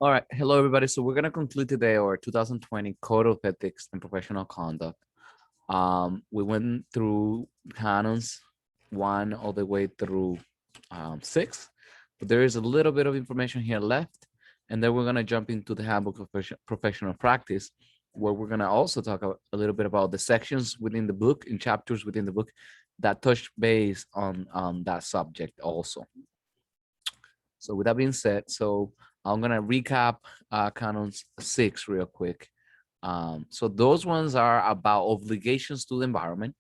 All right. Hello, everybody. So we're going to conclude today our 2020 Code of Ethics and Professional Conduct. We went through Canons 1 all the way through 6, but there is a little bit of information here left. And then we're going to jump into the Handbook of Professional Practice, where we're going to also talk a little bit about the sections within the book and chapters within the book that touch base on that subject also. So with that being said, I'm gonna recap Canons 6 real quick. So those ones are about obligations to the environment.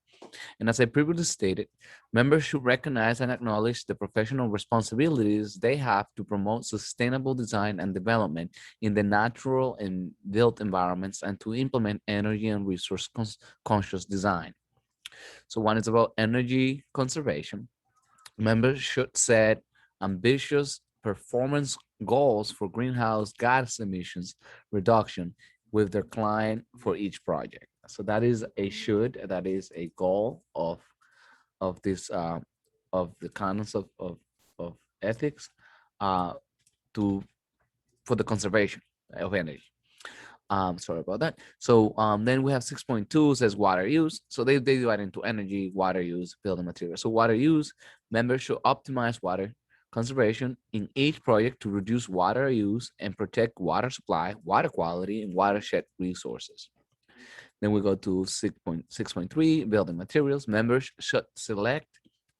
And as I previously stated, members should recognize and acknowledge the professional responsibilities they have to promote sustainable design and development in the natural and built environments and to implement energy and resource conscious design. So one is about energy conservation. Members should set ambitious performance goals for greenhouse gas emissions reduction with their client for each project. So that is a should, that is a goal of this of the canons of ethics uh, to for the conservation of energy. Sorry about that. So then we have 6.2 says water use. So they divide into energy, water use, building materials. So water use, members should optimize water conservation in each project to reduce water use and protect water supply, water quality, and watershed resources. Then we go to 6.3, building materials. Members should select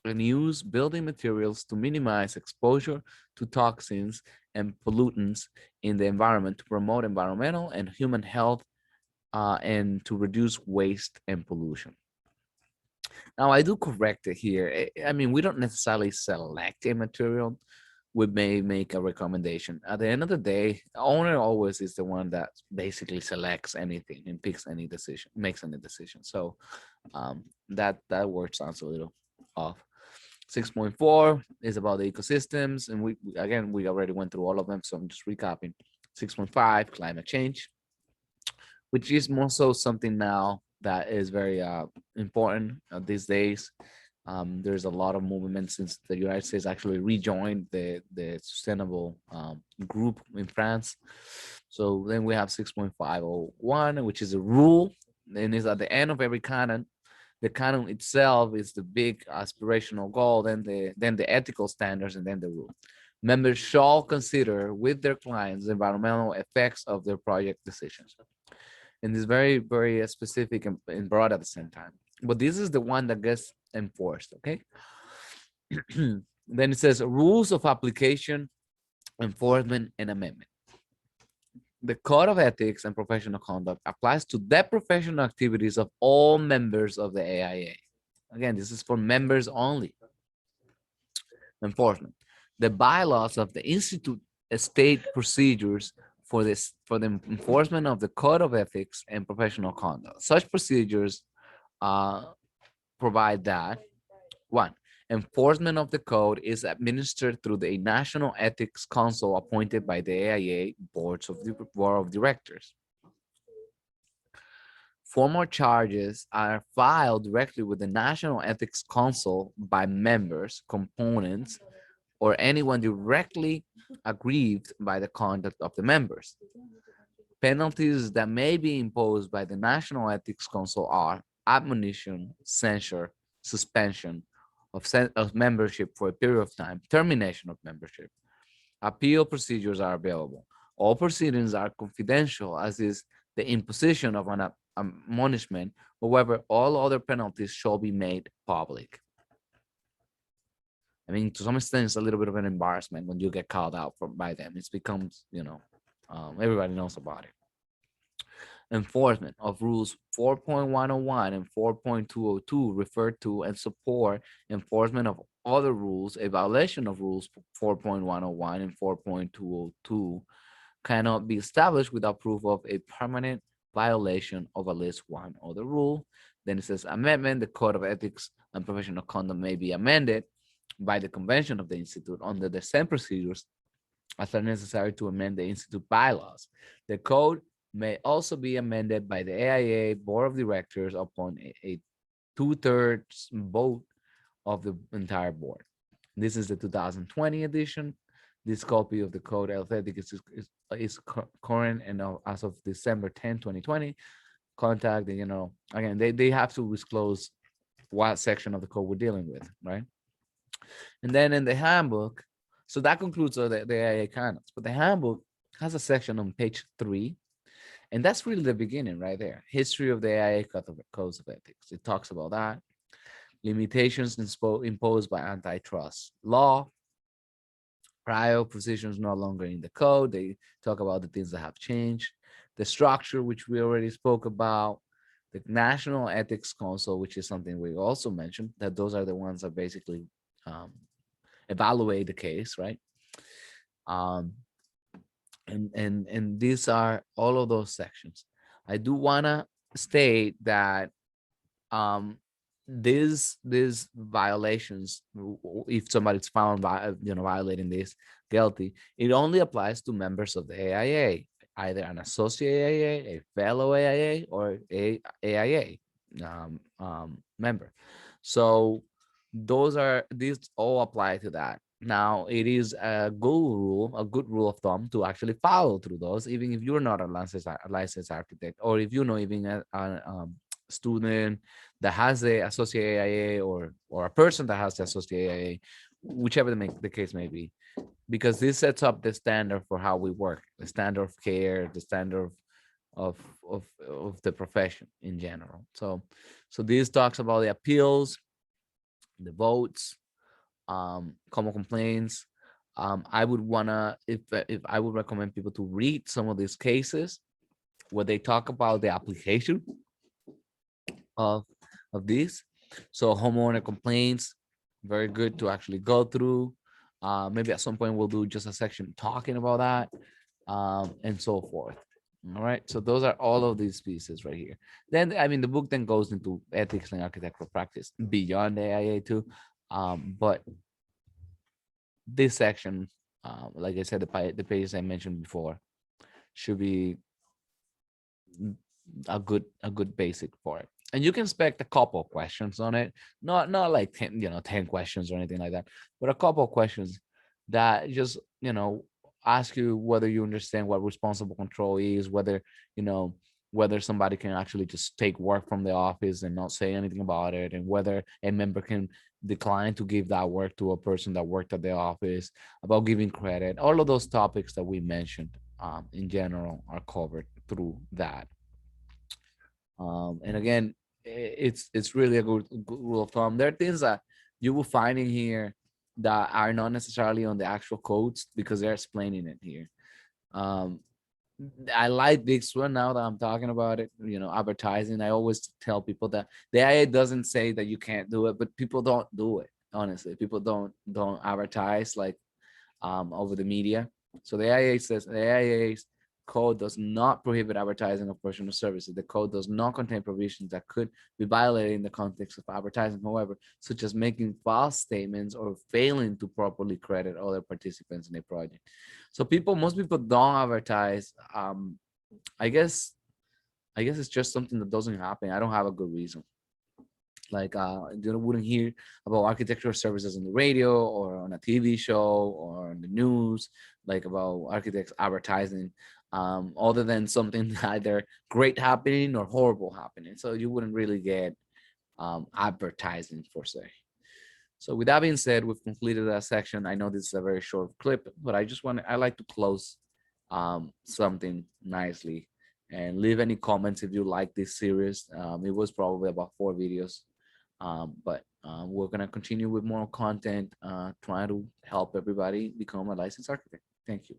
and use building materials to minimize exposure to toxins and pollutants in the environment to promote environmental and human health and to reduce waste and pollution. Now, I do correct it here. I mean, we don't necessarily select a material. We may make a recommendation. At the end of the day, the owner always is the one that basically selects anything and picks any decision, makes any decision. So that word sounds a little off. 6.4 is about the ecosystems, and we already went through all of them, so I'm just recapping. 6.5, climate change, which is more so something now that is very important these days. There's a lot of movement since the United States actually rejoined the sustainable group in France. So then we have 6.501, which is a rule, and is at the end of every canon. The canon itself is the big aspirational goal, then the ethical standards, and then the rule. Members shall consider with their clients the environmental effects of their project decisions. And it's very, very specific and broad at the same time. But this is the one that gets enforced, okay? Then it says rules of application, enforcement, and amendment. The Code of Ethics and Professional Conduct applies to the professional activities of all members of the AIA. Again, this is for members only. Enforcement. The bylaws of the Institute state procedures for the enforcement of the Code of Ethics and Professional Conduct. Such procedures uh, provide that one, enforcement of the code is administered through the National Ethics Council appointed by the AIA Board of Directors. Formal charges are filed directly with the National Ethics Council by members, components, or anyone directly aggrieved by the conduct of the members. Penalties that may be imposed by the National Ethics Council are admonition, censure, suspension of membership for a period of time, termination of membership. Appeal procedures are available. All proceedings are confidential, as is the imposition of an admonishment. However, all other penalties shall be made public. I mean, to some extent, it's a little bit of an embarrassment when you get called out by them. It becomes, everybody knows about it. Enforcement of rules 4.101 and 4.202 refer to and support enforcement of other rules. A violation of rules 4.101 and 4.202 cannot be established without proof of a permanent violation of at least one other rule. Then it says amendment. The Code of Ethics and Professional Conduct may be amended by the convention of the Institute under the same procedures as are necessary to amend the Institute bylaws. The code may also be amended by the AIA Board of Directors upon a two-thirds vote of the entire board. This is the 2020 edition. This copy of the code of ethics is current and as of December 10, 2020. Contact the, again, they have to disclose what section of the code we're dealing with, right? And then in the handbook, so that concludes the AIA canons. But the handbook has a section on page 3, and that's really the beginning right there. History of the AIA codes of ethics. It talks about that. Limitations imposed by antitrust law. Prior positions no longer in the code. They talk about the things that have changed. The structure, which we already spoke about. The National Ethics Council, which is something we also mentioned, that those are the ones that basically um, evaluate the case, right? Um, and these are all of those sections. I do wanna state that um these violations, if somebody's found violating this guilty, it only applies to members of the AIA, either an associate AIA, a fellow AIA, or a AIA member. So these all apply to that. Now, it is a good rule of thumb to actually follow through those, even if you're not a licensed architect, or if you know even a student that has the associate AIA, or a person that has the associate AIA, whichever the case may be, because this sets up the standard for how we work, the standard of care, the standard of the profession in general. So this talks about the appeals, the votes, common complaints. I would wanna, if I would recommend people to read some of these cases where they talk about the application of this. So homeowner complaints, very good to actually go through. Maybe at some point we'll do just a section talking about that, and so forth. All right, so those are all of these pieces right here. Then, I mean, the book then goes into ethics and architectural practice beyond the AIA too. But this section, like I said, the pages I mentioned before should be a good basic for it. And you can expect a couple of questions on it, not like 10 questions or anything like that, but a couple of questions that just ask you whether you understand what responsible control is, you know whether somebody can actually just take work from the office and not say anything about it, and whether a member can decline to give that work to a person that worked at the office, about giving credit. All of those topics that we mentioned in general are covered through that. And again, it's really a good rule of thumb. There are things that you will find in here that are not necessarily on the actual codes, because they're explaining it here. um I like this one now that I'm talking about it. Advertising, I always tell people that the IA doesn't say that you can't do it, but people don't do it. Honestly, people don't advertise like over the media. So the AIA says the AIA's code does not prohibit advertising of personal services. The code does not contain provisions that could be violated in the context of advertising, however, such as making false statements or failing to properly credit other participants in a project. So most people don't advertise. I guess it's just something that doesn't happen. I don't have a good reason. Like you wouldn't hear about architectural services on the radio or on a TV show or on the news, like about architects advertising, other than something either great happening or horrible happening. So you wouldn't really get advertising per se. So with that being said, we've completed that section. I know this is a very short clip, but I like to close something nicely, and leave any comments if you like this series. It was probably about 4 videos, but we're going to continue with more content, trying to help everybody become a licensed architect. Thank you.